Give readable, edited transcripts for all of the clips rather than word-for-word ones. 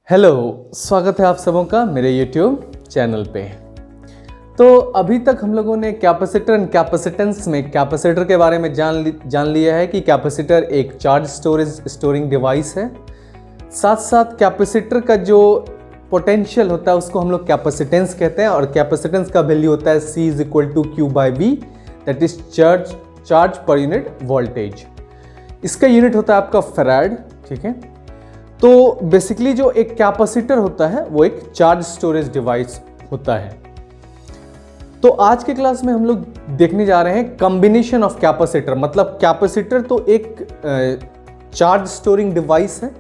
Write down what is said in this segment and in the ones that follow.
Hello, स्वागत है आप सबों का मेरे YouTube चैनल पे। तो अभी तक हम लोगों ने कैपेसिटर एंड कैपेसिटेंस में कैपेसिटर के बारे में जान लिया है कि कैपेसिटर एक चार्ज स्टोरिंग डिवाइस है। साथ साथ कैपेसिटर का जो पोटेंशियल होता है उसको हम लोग कैपेसिटेंस कहते हैं और कैपेसिटेंस का वैल्यू होता है C is equal to Q by V, that is charge per unit voltage. इसका यूनिट होता है आपका फैराड, ठीक है। तो बेसिकली जो एक कैपेसिटर होता है वो एक चार्ज स्टोरेज डिवाइस होता है। तो आज के क्लास में हम लोग देखने जा रहे हैं कॉम्बिनेशन ऑफ कैपेसिटर। मतलब कैपेसिटर तो एक चार्ज स्टोरिंग डिवाइस है।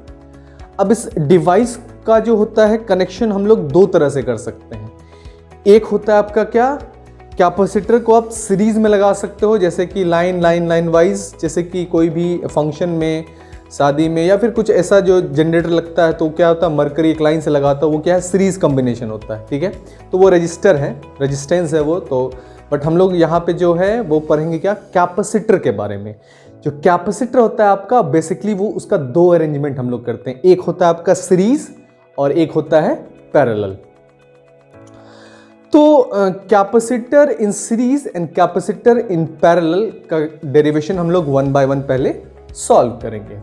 अब इस डिवाइस का जो होता है कनेक्शन हम लोग दो तरह से कर सकते हैं। एक होता है आपका क्या, कैपेसिटर को आप सीरीज में लगा सकते हो, जैसे कि लाइन वाइज, जैसे कि कोई भी फंक्शन में, शादी में, या फिर कुछ ऐसा जो जनरेटर लगता है तो क्या होता है मरकरी एक लाइन से लगाता है, वो क्या है सीरीज कॉम्बिनेशन होता है, ठीक है। तो वो रजिस्टर है, रेजिस्टेंस है वो तो। बट हम लोग यहाँ पे जो है वो पढ़ेंगे क्या, कैपेसिटर के बारे में। जो कैपेसिटर होता है आपका बेसिकली वो उसका दो अरेंजमेंट हम लोग करते हैं। एक होता है आपका सीरीज और एक होता है पैरेलल। तो capacitor in series and capacitor in parallel का डेरिवेशन हम लोग वन बाय वन पहले सॉल्व करेंगे।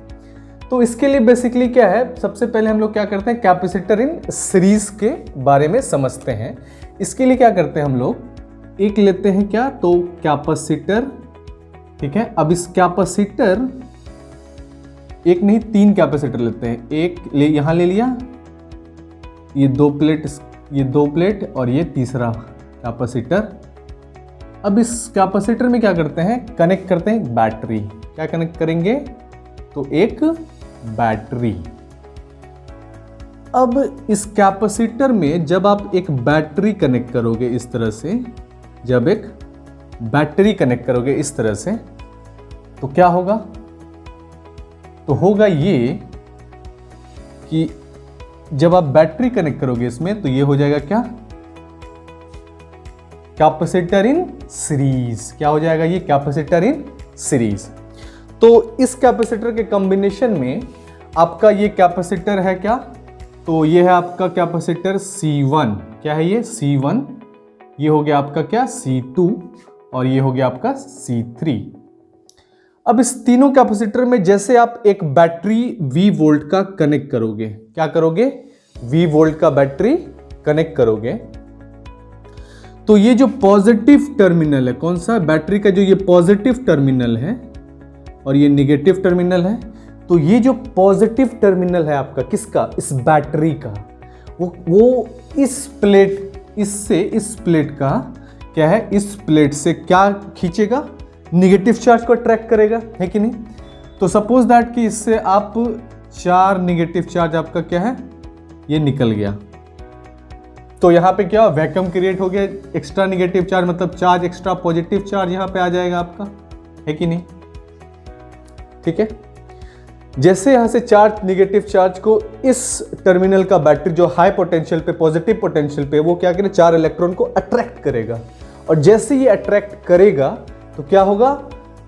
तो इसके लिए बेसिकली क्या है, सबसे पहले हम लोग क्या करते हैं, कैपेसिटर इन सीरीज के बारे में समझते हैं। इसके लिए क्या करते हैं हम लोग, एक लेते हैं क्या, तो कैपेसिटर, ठीक है। अब इस कैपेसिटर, एक नहीं तीन कैपेसिटर लेते हैं। एक ले यहां ले लिया, ये दो प्लेट और ये तीसरा कैपेसिटर। अब इस कैपेसिटर में क्या करते हैं, कनेक्ट करते हैं बैटरी। क्या कनेक्ट करेंगे, तो एक बैटरी। अब इस कैपेसिटर में जब आप एक बैटरी कनेक्ट करोगे इस तरह से, जब एक बैटरी कनेक्ट करोगे इस तरह से, तो क्या होगा, तो होगा ये कि जब आप बैटरी कनेक्ट करोगे इसमें तो ये हो जाएगा क्या, कैपेसिटर इन सीरीज। क्या हो जाएगा ये, कैपेसिटर इन सीरीज। तो इस कैपेसिटर के कॉम्बिनेशन में आपका ये कैपेसिटर है क्या, तो ये है आपका कैपेसिटर C1। क्या है ये, C1। ये हो गया आपका क्या, C2, और ये हो गया आपका C3। अब इस तीनों कैपेसिटर में जैसे आप एक बैटरी V वोल्ट का कनेक्ट करोगे, क्या करोगे, V वोल्ट का बैटरी कनेक्ट करोगे, तो ये जो पॉजिटिव टर्मिनल है, कौन सा, बैटरी का जो ये पॉजिटिव टर्मिनल है और ये नेगेटिव टर्मिनल है, तो ये जो पॉजिटिव टर्मिनल है आपका किसका, इस बैटरी का, वो इस प्लेट का क्या है, इस प्लेट से क्या खींचेगा, नेगेटिव चार्ज को अट्रैक्ट करेगा, है कि नहीं। तो सपोज दैट कि इससे आप 4 नेगेटिव चार्ज आपका क्या है, ये निकल गया, तो यहां पे क्या वैक्यूम क्रिएट हो गया, एक्स्ट्रा नेगेटिव चार्ज, मतलब चार्ज एक्स्ट्रा पॉजिटिव चार्ज यहां पे आ जाएगा आपका, है कि नहीं, ठीक है। जैसे यहां से चार्ज नेगेटिव चार्ज को इस टर्मिनल का बैटरी जो हाई पोटेंशियल पे, पॉजिटिव पोटेंशियल पे, वो क्या करेगा, 4 इलेक्ट्रॉन को अट्रैक्ट करेगा। और जैसे ये अट्रैक्ट करेगा तो क्या होगा,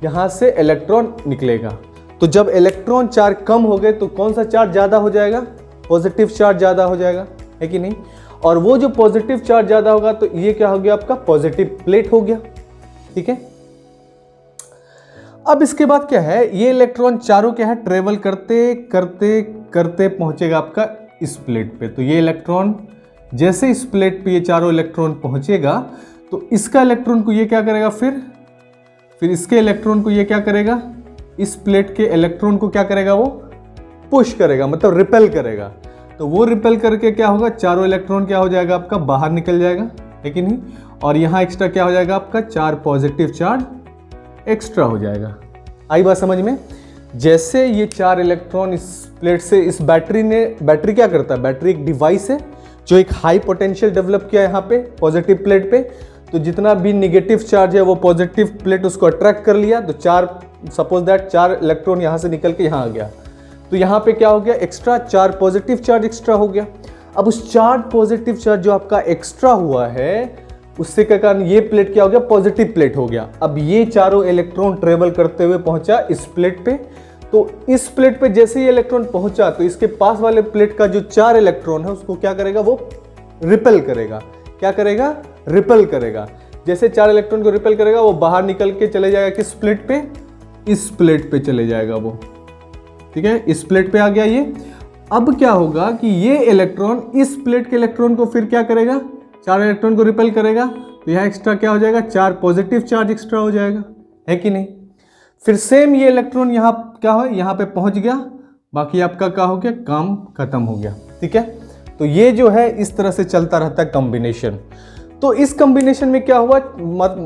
यहां से इलेक्ट्रॉन निकलेगा। तो जब इलेक्ट्रॉन चार्ज कम हो गए तो कौन सा चार्ज ज्यादा हो जाएगा, पॉजिटिव चार्ज ज्यादा हो जाएगा, है कि नहीं। और वो जो पॉजिटिव चार्ज ज्यादा होगा तो ये क्या हो गया, आपका पॉजिटिव प्लेट हो गया, ठीक है। अब इसके बाद क्या है, ये इलेक्ट्रॉन चारों क्या है, ट्रेवल करते करते करते पहुंचेगा आपका इस प्लेट पे। तो ये इलेक्ट्रॉन जैसे इस प्लेट पे ये चारों इलेक्ट्रॉन पहुंचेगा तो इसका इलेक्ट्रॉन को ये क्या करेगा, फिर इसके इलेक्ट्रॉन को ये क्या करेगा, इस प्लेट के इलेक्ट्रॉन को क्या करेगा, वो पुश करेगा, मतलब रिपेल करेगा। तो वो रिपेल करके क्या होगा, चारों इलेक्ट्रॉन क्या हो जाएगा आपका, बाहर निकल जाएगा, है कि नहीं। और यहां एक्स्ट्रा क्या हो जाएगा आपका, 4 पॉजिटिव चार्ज एक्स्ट्रा हो जाएगा। आई बात समझ में। जैसे ये 4 इलेक्ट्रॉन इस प्लेट से, इस बैटरी क्या करता है, बैटरी एक डिवाइस है जो एक हाई पोटेंशियल डेवलप किया यहाँ पे पॉजिटिव प्लेट पे। तो जितना भी नेगेटिव चार्ज है वो पॉजिटिव प्लेट उसको अट्रैक्ट कर लिया, तो 4, सपोज दैट 4 इलेक्ट्रॉन यहाँ से निकल के यहाँ आ गया, तो यहाँ पे क्या हो गया, एक्स्ट्रा 4 पॉजिटिव चार्ज एक्स्ट्रा हो गया। अब उस 4 पॉजिटिव चार्ज जो आपका एक्स्ट्रा हुआ है उससे क्या कारण ये प्लेट क्या हो गया, पॉजिटिव प्लेट हो गया। अब ये चारों इलेक्ट्रॉन ट्रेवल करते हुए पहुंचा इस प्लेट पे, तो इस प्लेट पे जैसे ही इलेक्ट्रॉन पहुंचा तो इसके पास वाले प्लेट का जो 4 इलेक्ट्रॉन है उसको क्या करेगा, वो रिपेल करेगा। क्या करेगा, रिपेल करेगा। जैसे 4 इलेक्ट्रॉन को रिपेल करेगा वो बाहर निकल के चले जाएगा किस प्लेट पे, इस प्लेट पे चले जाएगा वो, ठीक है, इस प्लेट पे आ गया ये। अब क्या होगा कि ये इलेक्ट्रॉन इस प्लेट के इलेक्ट्रॉन को फिर क्या करेगा, 4 इलेक्ट्रॉन को रिपेल करेगा, तो यहाँ एक्स्ट्रा क्या हो जाएगा, 4 पॉजिटिव चार्ज एक्स्ट्रा हो जाएगा, है कि नहीं। फिर सेम ये इलेक्ट्रॉन यहाँ क्या हो, यहाँ पे पहुंच गया, बाकी आपका क्या हो गया, काम खत्म हो गया, ठीक है। तो ये जो है इस तरह से चलता रहता है कॉम्बिनेशन। तो इस कॉम्बिनेशन में क्या हुआ,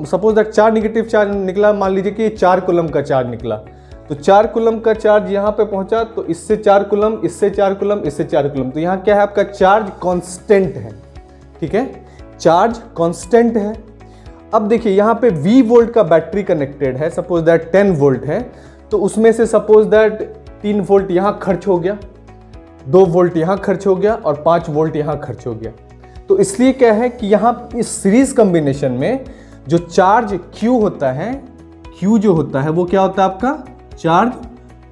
सपोज दैट 4 नेगेटिव चार्ज निकला, मान लीजिए कि 4 कूलम का चार्ज निकला, तो 4 कूलम का चार्ज यहाँ पे पहुंचा, तो इससे 4 कूलम, इससे 4 कूलम, इससे 4 कूलम, तो यहाँ क्या है, आपका चार्ज कांस्टेंट है, ठीक है, चार्ज कांस्टेंट है। अब देखिए यहाँ पे V वोल्ट का बैटरी कनेक्टेड है, सपोज दैट 10 वोल्ट है, तो उसमें से सपोज दैट 3 वोल्ट यहाँ खर्च हो गया, 2 वोल्ट यहाँ खर्च हो गया और 5 वोल्ट यहाँ खर्च हो गया। तो इसलिए क्या है कि यहाँ इस सीरीज कॉम्बिनेशन में जो चार्ज Q होता है, Q जो होता है वो क्या होता है आपका, चार्ज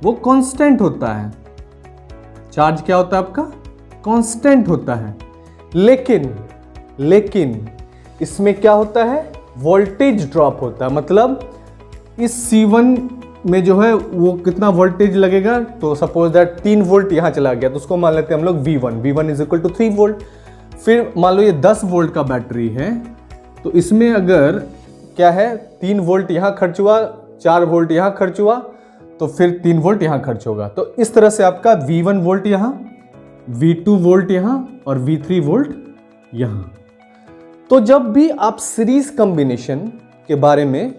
वो कांस्टेंट होता है। चार्ज क्या होता है आपका, कांस्टेंट होता है। लेकिन इसमें क्या होता है, वोल्टेज ड्रॉप होता है। मतलब इस C1 में जो है वो कितना वोल्टेज लगेगा, तो सपोज दैट 3 वोल्ट यहाँ चला गया, तो उसको मान लेते हैं हम लोग V1, V1 is equal to 3 volt. फिर मान लो ये 10 वोल्ट का बैटरी है, तो इसमें अगर क्या है, 3 वोल्ट यहाँ खर्च हुआ, 4 वोल्ट यहाँ खर्च हुआ, तो फिर 3 वोल्ट यहाँ खर्च होगा। तो इस तरह से आपका V1 वोल्ट यहाँ, V2 वोल्ट यहाँ और V3 वोल्ट यहाँ। तो जब भी आप सीरीज कॉम्बिनेशन के बारे में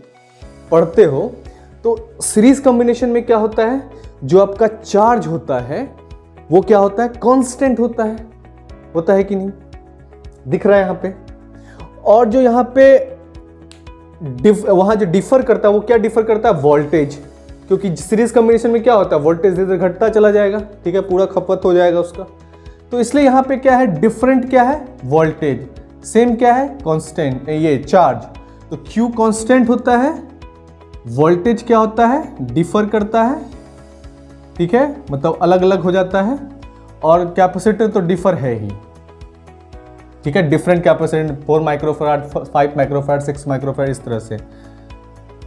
पढ़ते हो, तो सीरीज कॉम्बिनेशन में क्या होता है, जो आपका चार्ज होता है वो क्या होता है, कांस्टेंट होता है कि नहीं, दिख रहा है यहाँ पे। और जो यहाँ पे वहां जो डिफर करता है वो क्या डिफर करता है, वोल्टेज, क्योंकि सीरीज कॉम्बिनेशन में क्या होता है, वोल्टेज धीरे धीरे घटता चला जाएगा, ठीक है, पूरा खपत हो जाएगा उसका। तो इसलिए यहाँ पे क्या है, डिफरेंट क्या है, वोल्टेज, सेम क्या है, कांस्टेंट, ये चार्ज। तो Q कांस्टेंट होता है, वोल्टेज क्या होता है, डिफर करता है, ठीक है, मतलब अलग अलग हो जाता है। और कैपेसिटर तो डिफर है ही, ठीक है, different capacitor, 4 microfarad, 5 microfarad, 6 microfarad, इस तरह से।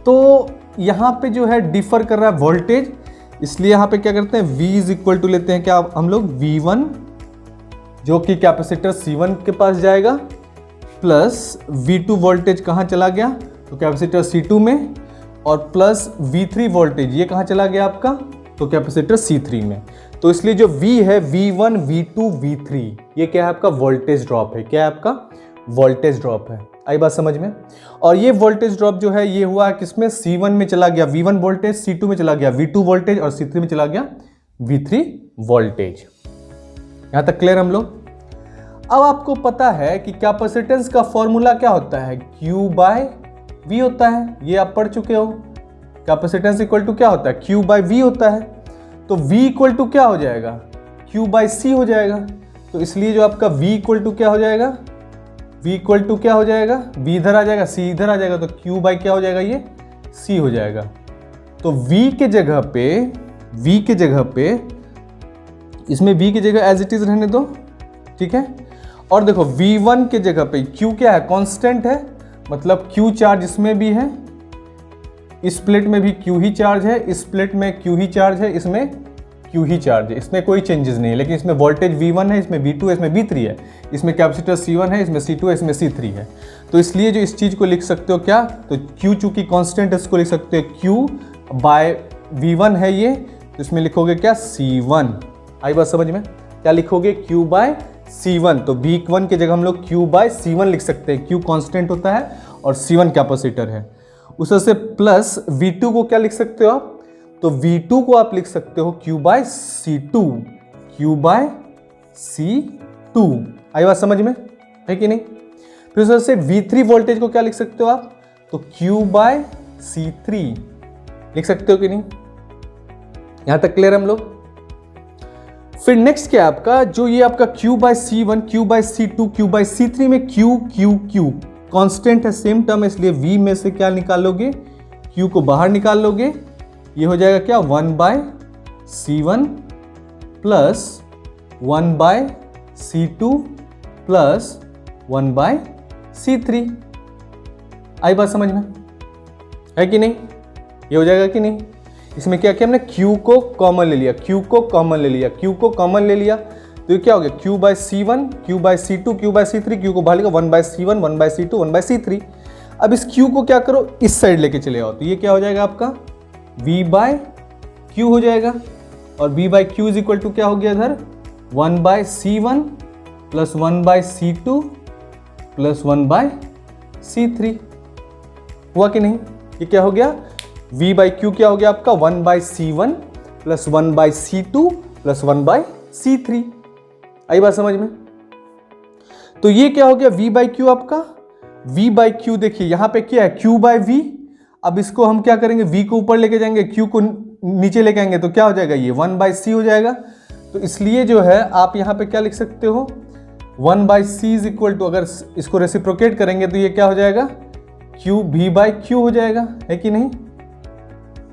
तो यहाँ पे जो है डिफर कर रहा है वोल्टेज, इसलिए यहाँ पे क्या करते हैं, V इज इक्वल टू लेते हैं क्या हम लोग, V1 जो कि कैपेसिटर C1 के पास जाएगा, प्लस V2 वोल्टेज कहाँ चला गया, तो कैपेसिटर C2 में, और प्लस V3 वोल्टेज ये कहाँ चला गया आपका, तो कैपेसिटर C3 में। तो इसलिए जो V है, V1, V2, V3, ये क्या है आपका, वोल्टेज ड्रॉप है। क्या है आपका, वोल्टेज ड्रॉप है। आई बात समझ में। और ये वोल्टेज ड्रॉप जो है ये हुआ किसमें, C1 में चला गया V1 वोल्टेज, C2 में चला गया V2 वोल्टेज और C3 में चला गया V3 वोल्टेज। यहां तक क्लियर हम लोग। अब आपको पता है कि कैपेसिटेंस का फॉर्मूला क्या होता है, Q बाय V होता है, ये आप पढ़ चुके हो। कैपेसिटेंस इक्वल टू क्या होता है, Q बाय V होता है। तो V इक्वल टू क्या हो जाएगा, Q बाय C हो जाएगा। तो इसलिए जो आपका V इक्वल टू क्या हो जाएगा, V इक्वल टू क्या हो जाएगा, V इधर आ जाएगा, C इधर आ जाएगा, तो Q बाय क्या हो जाएगा, ये C हो जाएगा। तो V के जगह पे इसमें V की जगह एज इट इज रहने दो, ठीक है। और देखो V1 के जगह पे Q क्या है, कांस्टेंट है, मतलब Q चार्ज इसमें भी है, इस प्लेट में भी Q ही चार्ज है, इस प्लेट में Q ही चार्ज है, इसमें Q ही चार्ज है, इसमें कोई चेंजेस नहीं है। लेकिन इसमें वोल्टेज V1 है, इसमें V2 है, इसमें V3 है, इसमें कैपेसिटर C1 है, इसमें C2 है, इसमें C3 है। तो इसलिए जो इस चीज़ को लिख सकते हो क्या, तो Q चूंकि कांस्टेंट है, इसको लिख सकते हो Q बाय V1 है ये, तो इसमें लिखोगे क्या, C1। आई बात समझ में, क्या लिखोगे, Q बाय C1। तो V1 की जगह हम लोग Q बाय C1 लिख सकते हैं। Q कांस्टेंट होता है और C1 कैपेसिटर है। उससे प्लस V2 को क्या लिख सकते हो आप, तो V2 को आप लिख सकते हो Q by C2, Q by C2। आई बात समझ में, है कि नहीं। फिर उससे V3 वोल्टेज को क्या लिख सकते हो आप, तो Q बाय C3 लिख सकते हो कि नहीं। यहां तक क्लियर हम लोग। फिर नेक्स्ट क्या है आपका, जो ये आपका Q by C1, Q by C2, Q by C3 में Q कांस्टेंट है, सेम टर्म है, इसलिए V में से क्या निकाल लोगे, Q को बाहर निकाल लोगे, ये हो जाएगा क्या, 1 bye C1 plus 1/C2 plus 1/C3। आई बात समझ में, है कि नहीं? ये हो जाएगा कि नहीं? इसमें क्या किया हमने, Q को कॉमन ले लिया, Q को कॉमन ले लिया, Q को कॉमन ले लिया, तो ये क्या हो गया, Q/C1, Q/C2, Q/C3, Q को बाहर लेगा 1/C1, 1/C2, 1/C3। अब इस Q को क्या करो, इस साइड लेके चले आओ, तो ये क्या हो जाएगा आपका V/Q हो जाएगा, और V/Q इज इक्वल टू क्या हो गया इधर 1/C1 plus 1/C2 plus 1/C3। हुआ कि नहीं? ये क्या हो गया, V/Q क्या हो गया आपका 1/C1 plus 1/C2 plus 1/C3। आई बात समझ में? तो ये क्या हो गया V/Q आपका, V/Q देखिए यहां पे क्या है Q/V। अब इसको हम क्या करेंगे, V को ऊपर लेके जाएंगे, Q को नीचे लेके आएंगे, तो क्या हो जाएगा, ये 1/C हो जाएगा। तो इसलिए जो है आप यहां पे क्या लिख सकते हो, 1/C इज इक्वल टू, अगर इसको रेसिप्रोकेट करेंगे तो ये क्या हो जाएगा, V/Q हो जाएगा, है कि नहीं?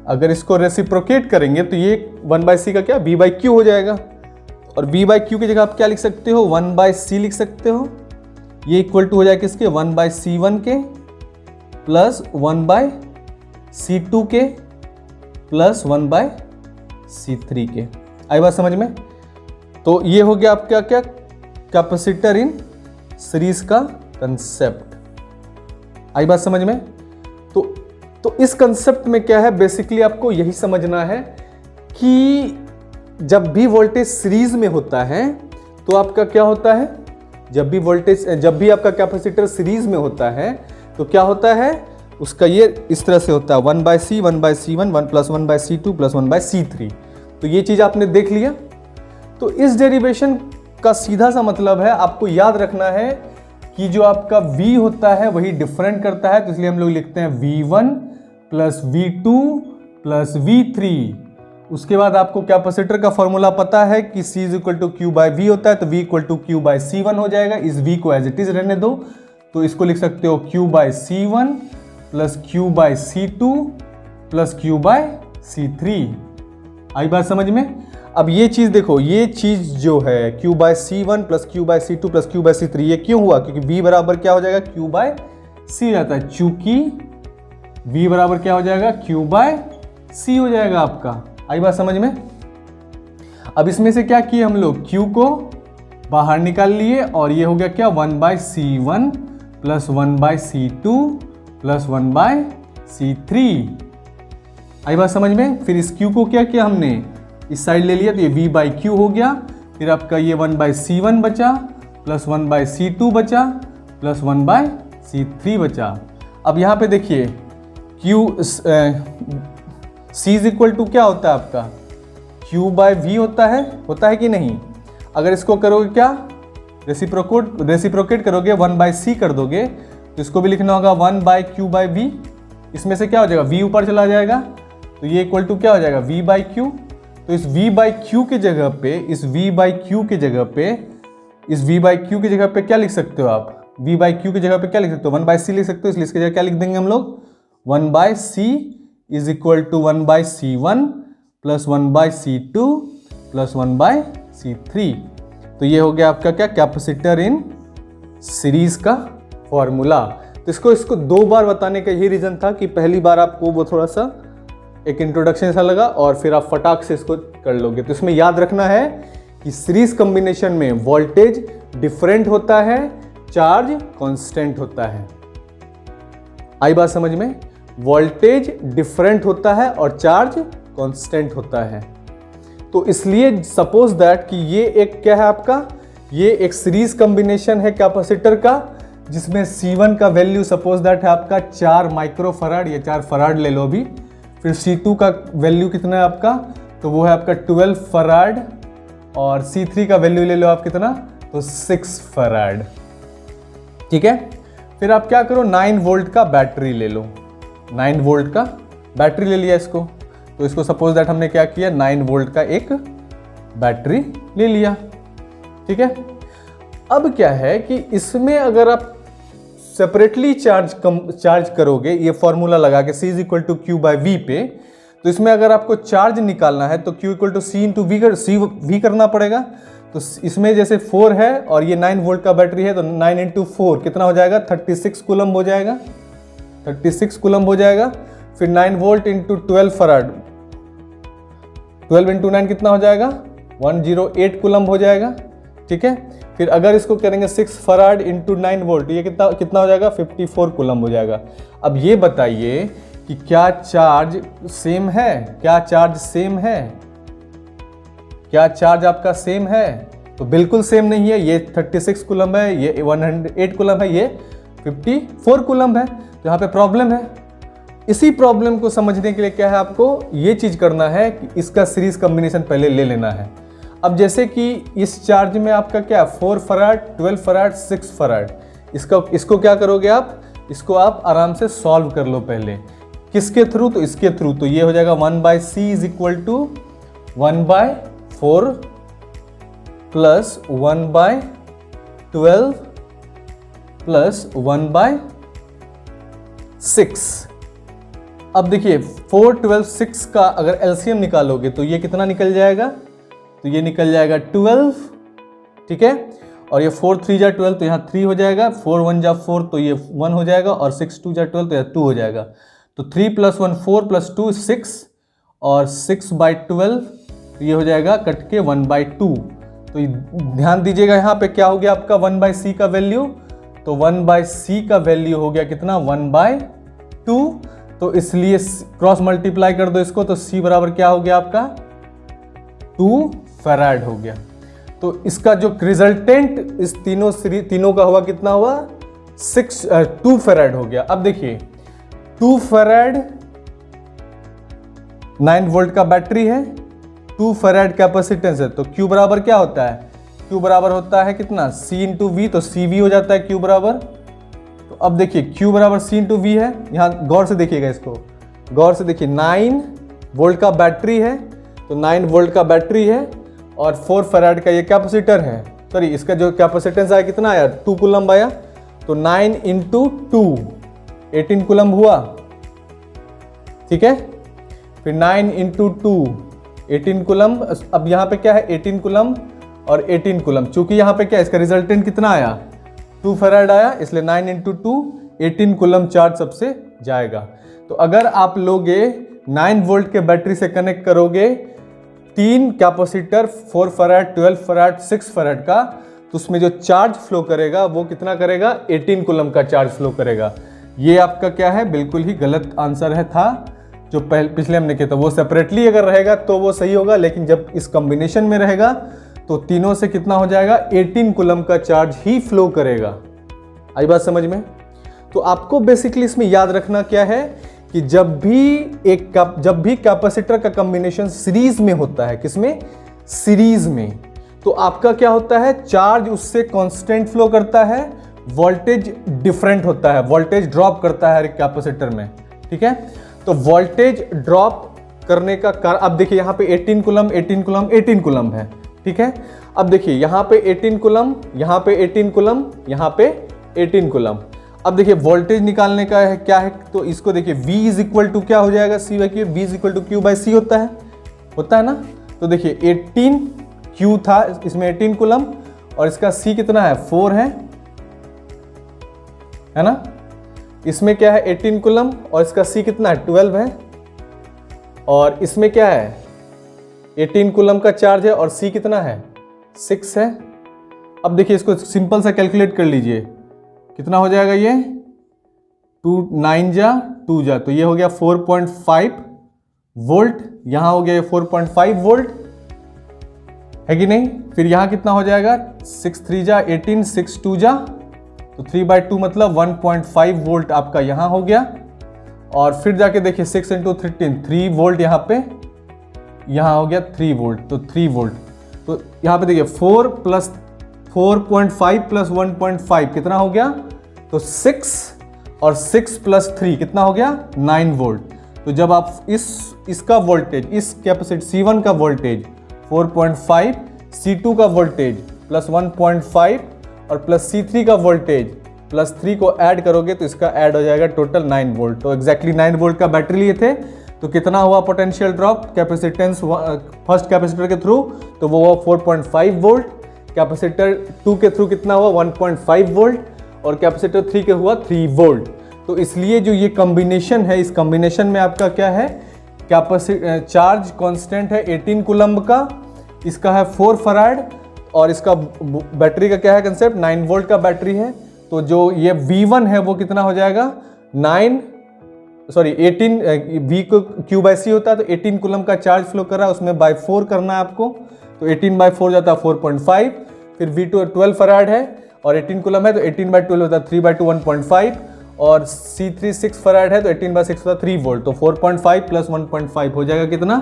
अगर इसको रेसिप्रोकेट करेंगे तो ये 1/C का क्या V/Q हो जाएगा, और V/Q की जगह आप क्या लिख सकते हो, 1/C लिख सकते हो। ये इक्वल टू हो जाएगा किसके, 1/C1 के प्लस 1/C2 के प्लस 1/C3 के। आई बात समझ में? तो ये हो गया आपका क्या, कैपेसिटर इन सीरीज का कंसेप्ट। आई बात समझ में? तो इस कंसेप्ट में क्या है, बेसिकली आपको यही समझना है कि जब भी वोल्टेज सीरीज में होता है तो आपका क्या होता है, जब भी आपका कैपेसिटर सीरीज में होता है तो क्या होता है उसका, ये इस तरह से होता है 1/C 1/C1 1 plus 1/C2 plus 1/C3। तो ये चीज आपने देख लिया। तो इस डेरिवेशन का सीधा सा मतलब है, आपको याद रखना है कि जो आपका V होता है वही डिफरेंट करता है, तो इसलिए हम लोग लिखते हैं V1 plus V2 plus V3। उसके बाद आपको कैपेसिटर का फॉर्मूला पता है कि C is equal to Q/V होता है, तो V इक्वल टू Q/C1 हो जाएगा। इस V को एज इट इज रहने दो, तो इसको लिख सकते हो Q/C1 plus Q/C2 plus Q/C3। आई बात समझ में? अब ये चीज देखो, ये चीज जो है Q/C1 plus Q/C2 plus Q/C3, ये क्यों हुआ, क्योंकि V बराबर क्या हो जाएगा Q/C जाता है, चूंकि V बराबर क्या हो जाएगा Q/C हो जाएगा आपका। आई बात समझ में? अब इसमें से क्या किए हम लोग, Q को बाहर निकाल लिए, और ये हो गया क्या 1/C1 plus 1/C2 plus 1/C3। आई बात समझ में? फिर इस Q को क्या किया हमने, इस साइड ले लिया, तो ये V/Q हो गया। फिर आपका ये 1/C1 बचा प्लस 1/C2 बचा प्लस 1/C3 बचा। अब यहाँ पे देखिए C इज इक्वल टू क्या होता है आपका Q/V होता है कि नहीं? अगर इसको करोगे क्या, रेसिप्रोकेट करोगे 1/C कर दोगे, तो इसको भी लिखना होगा 1/Q/V। इसमें से क्या हो जाएगा, V ऊपर चला जाएगा, तो ये इक्वल टू क्या हो जाएगा V/Q। तो इस V/Q की जगह पे, इस V/Q की जगह पे क्या लिख सकते हो आप, V/Q की जगह पे क्या लिख सकते हो 1/C लिख सकते हो। इसलिए इसकी जगह क्या लिख देंगे हम लोग, 1/C is equal to 1/C1 plus 1/C2 plus 1/C3। तो ये हो गया आपका क्या, कैपेसिटर इन सीरीज का फॉर्मूला। तो इसको 2 बार बताने का यही रीजन था कि पहली बार आपको वो थोड़ा सा एक इंट्रोडक्शन ऐसा लगा, और फिर आप फटाक से इसको कर लोगे। तो इसमें याद रखना है कि सीरीज कॉम्बिनेशन में वोल्टेज डिफरेंट होता है, चार्ज कांस्टेंट होता है। आई बात समझ में? वोल्टेज डिफरेंट होता है और चार्ज कांस्टेंट होता है। तो इसलिए सपोज दैट कि ये एक क्या है आपका, ये एक सीरीज कॉम्बिनेशन है कैपेसिटर का, जिसमें C1 का वैल्यू सपोज दैट है आपका 4 माइक्रोफराड या 4 फराड ले लो भी। फिर C2 का वैल्यू कितना है आपका, तो वो है आपका 12 फराड, और C3 का वैल्यू ले लो आप कितना, तो 6 फराड। ठीक है। फिर आप क्या करो, 9 वोल्ट का बैटरी ले लो, 9 वोल्ट का बैटरी ले लिया इसको। तो इसको सपोज दैट हमने क्या किया, 9 वोल्ट का एक बैटरी ले लिया। ठीक है। अब क्या है कि इसमें अगर आप सेपरेटली चार्ज करोगे, ये फॉर्मूला लगा के C is equal to Q/V पे, तो इसमें अगर आपको चार्ज निकालना है तो Q equal to C into V करना पड़ेगा। तो इसमें जैसे 4 है और ये 9 वोल्ट का बैटरी है, तो 9 इंटू 4 कितना हो जाएगा, 36 कूलम हो जाएगा, 36 कूलम हो जाएगा। फिर 9 वोल्ट इंटू 12 फराड, 12 इंटू 9 कितना हो जाएगा, 108 कूलम हो जाएगा। ठीक है, फिर अगर इसको करेंगे 6 फराड इंटू 9 वोल्ट, ये कितना हो जाएगा, 54 कूलम हो जाएगा। अब ये बताइए कि क्या चार्ज सेम है, क्या चार्ज सेम है, क्या चार्ज आपका सेम है? तो बिल्कुल सेम नहीं है। ये 36 कूलम है, ये 108 कूलम है, ये 54 कूलम है। तो यहाँ पे प्रॉब्लम है। इसी प्रॉब्लम को समझने के लिए क्या है, आपको ये चीज करना है कि इसका सीरीज कॉम्बिनेशन पहले ले लेना है। अब जैसे कि इस चार्ज में आपका क्या, 4 फराड, 12 फराड, 6 फराड, इसको क्या करोगे आप, इसको आप आराम से सॉल्व कर लो पहले। किसके थ्रू, तो इसके थ्रू। तो ये हो जाएगा 1/c is equal to 1/4 plus 1/12 plus 1/6। अब देखिए 4, 12, 6 का अगर एलसीएम निकालोगे तो ये कितना निकल जाएगा, तो ये निकल जाएगा 12। ठीक है, और ये 4 3 जा 12, तो यहाँ 3 हो जाएगा, 4 1 जा 4, तो ये 1 हो जाएगा, और 6 2 जा 12, तो यह 2 हो जाएगा। तो 3 + 1 4 + 2 6, और 6/12, तो ये हो जाएगा कट के 1/2। तो ध्यान दीजिएगा यहाँ पे क्या हो गया आपका 1/c का वैल्यू, तो 1/c का वैल्यू हो गया कितना, 1/2। तो इसलिए क्रॉस मल्टीप्लाई कर दो इसको, तो c बराबर क्या हो गया आपका, 2 फैराड हो गया। तो इसका जो रिजल्टेंट इस तीनों का हुआ कितना हुआ, 2 फैराड हो गया। अब देखिए 2 फैराड 9 वोल्ट का बैटरी है, 2 फैराड कैपेसिटेंस है, तो Q बराबर क्या होता है, Q बराबर होता है कितना, C इंटू वी, तो CV हो जाता है Q बराबर। तो अब देखिए Q बराबर C इंटू वी है, यहाँ गौर से देखिएगा, इसको गौर से देखिए, 9 वोल्ट का बैटरी है, तो 9 वोल्ट का बैटरी है और 4 फैराड का ये कैपेसिटर है। सॉरी, इसका जो कैपेसिटेंस आया कितना आया, 2 कूलम आया, तो 9 इंटू 2 18 कूलम हुआ। ठीक है, फिर 9 इंटू 2 18 कूलम। अब यहाँ पे क्या है, 18 कूलम और 18 कूलम, चूंकि यहाँ पे क्या है, इसका रिजल्टेंट कितना आया, 2 फैराड आया, इसलिए 9 इंटू 2 18 कूलम चार्ज सबसे जाएगा। तो अगर आप लोगे 9 वोल्ट के बैटरी से कनेक्ट करोगे 3 कैपेसिटर, 4 फैराड, 12 फैराड, 6 फैराड का, तो उसमें जो चार्ज फ्लो करेगा वो कितना करेगा, 18 कूलम का चार्ज फ्लो करेगा। ये आपका क्या है, बिल्कुल ही गलत आंसर है था जो पिछले हमने किया था। वो सेपरेटली अगर रहेगा तो वो सही होगा, लेकिन जब इस कॉम्बिनेशन में रहेगा तो तीनों से कितना हो जाएगा, 18 कूलम का चार्ज ही फ्लो करेगा। आई बात समझ में? तो आपको बेसिकली इसमें याद रखना क्या है कि जब भी कैपेसिटर का कॉम्बिनेशन सीरीज में होता है, किसमें, सीरीज में, तो आपका क्या होता है, चार्ज उससे कांस्टेंट फ्लो करता है, वोल्टेज डिफरेंट होता है, वोल्टेज ड्रॉप करता है कैपेसिटर में। ठीक है, तो वोल्टेज ड्रॉप करने का कारण, अब देखिए यहाँ पे 18 कूलम 18 कूलम 18 कूलम है। ठीक है, अब देखिए यहाँ पे 18 कूलम, यहाँ पे 18 कूलम, यहाँ पे 18 कूलम। अब देखिए वोल्टेज निकालने का है क्या है, तो इसको देखिए V इज इक्वल टू क्या हो जाएगा, V is equal to Q/C होता है ना। तो देखिए 18 Q था, इसमें 18 कूलम, और इसका C कितना है, 4 है ना। इसमें क्या है 18 कूलम और इसका C कितना है, 12 है, और इसमें क्या है 18 कूलम का चार्ज है और C कितना है, 6 है। अब देखिए इसको सिंपल सा कैलकुलेट कर लीजिए, कितना हो जाएगा ये, 2 9 जा 2 जा, तो ये हो गया 4.5 वोल्ट, यहाँ हो गया ये 4.5 वोल्ट, है कि नहीं। फिर यहाँ कितना हो जाएगा, 6 3 जा 18, 6 2 जा, तो 3/2 मतलब 1.5 वोल्ट आपका यहाँ हो गया। और फिर जाके देखिए 6 × 13 3 वोल्ट, यहाँ पे यहाँ हो गया 3 वोल्ट, तो 3 वोल्ट। तो यहाँ पे देखिए 4 + 4.5 + 1.5 कितना हो गया, तो 6, और 6 + 3 कितना हो गया, 9 वोल्ट। तो जब आप इसका वोल्टेज, इस कैपेसिटर C1 का वोल्टेज 4.5, C2 का वोल्टेज प्लस 1.5 और प्लस C3 का वोल्टेज प्लस 3 को ऐड करोगे तो इसका ऐड हो जाएगा टोटल 9 वोल्ट। तो एग्जैक्टली 9 वोल्ट का बैटरी लिए थे, तो कितना हुआ potential drop capacitance first capacitor के थ्रू, तो वो हुआ 4.5 वोल्ट। कैपेसिटर 2 के थ्रू कितना हुआ 1.5 वोल्ट, और कैपेसिटर 3 के हुआ 3 वोल्ट। तो इसलिए जो ये कॉम्बिनेशन है, इस कॉम्बिनेशन में आपका क्या है, चार्ज कांस्टेंट है 18 कूलम्ब का, इसका है 4 फराड, और इसका बैटरी का क्या है कंसेप्ट, 9 वोल्ट का बैटरी है। तो जो ये V1 है वो कितना हो जाएगा 18 V को Q/C होता है, तो 18 कूलम्ब का चार्ज फ्लो कर रहा है, उसमें बाय 4 करना है आपको, तो 18/4 जाता है 4.5। फिर V2 12 फराड है और 18 कूलम्ब है, तो 18/12 होता है 3/2 1.5, और C3 6 फराड है, तो 18/6 होता है 3 वोल्ट। तो 4.5 + 1.5 हो जाएगा कितना,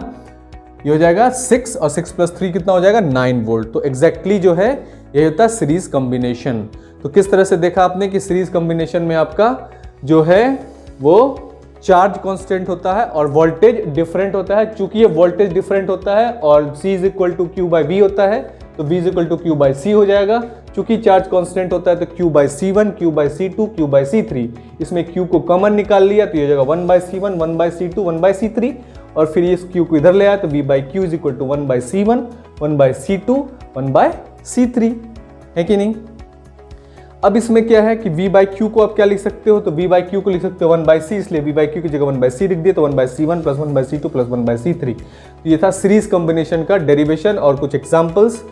ये हो जाएगा 6, और 6 + 3 कितना हो जाएगा 9 वोल्ट। तो एग्जैक्टली जो है ये होता है सीरीज कॉम्बिनेशन। तो किस तरह से देखा आपने कि सीरीज कॉम्बिनेशन में आपका जो है वो चार्ज कांस्टेंट होता है और वोल्टेज डिफरेंट होता है। चूंकि ये वोल्टेज डिफरेंट होता है और C = Q/V होता है, तो V = Q/C हो जाएगा। चूंकि चार्ज कांस्टेंट होता है तो Q/C1, Q/C2, Q/C3, इसमें Q को कॉमन निकाल लिया तो ये हो जाएगा 1/C1, 1/C2, 1/C3, और फिर इस Q को इधर ले आया तो V/Q = 1/C1, 1/C2, 1/C3, है कि नहीं। अब इसमें क्या है कि V/Q को आप क्या लिख सकते हो, तो V/Q को लिख सकते हो 1/C, इसलिए V/Q की जगह 1/C लिख दिए, तो 1/C1 + 1/C2 + 1/C3। तो ये था सीरीज कॉम्बिनेशन का डेरिवेशन और कुछ एग्जांपल्स।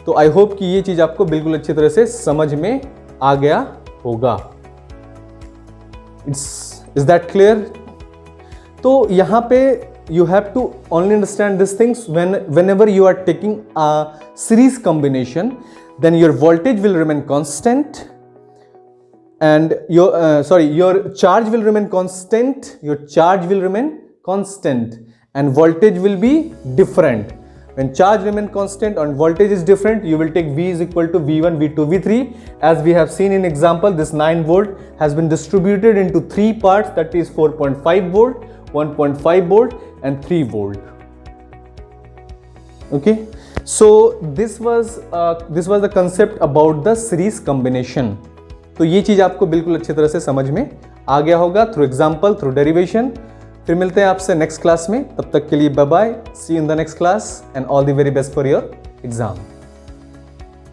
तो आई होप कि ये चीज आपको बिल्कुल अच्छी तरह से समझ में आ गया होगा। Is that clear. तो यहां पे you have to only understand these things whenever you are taking a series combination, then your voltage will remain constant and your charge will remain constant, and voltage will be different. When charge remain constant and voltage is different, you will take V is equal to V1, V2, V3. As we have seen in example, this 9 volt has been distributed into 3 parts, that is 4.5 volt, 1.5 volt and 3 volt. Okay, so this was the concept about the series combination. तो ये चीज आपको बिल्कुल अच्छी तरह से समझ में आ गया होगा थ्रू एग्जाम्पल, थ्रू डेरिवेशन। फिर मिलते हैं आपसे नेक्स्ट क्लास में, तब तक के लिए bye bye, see you in the next class and all the very best for your exam.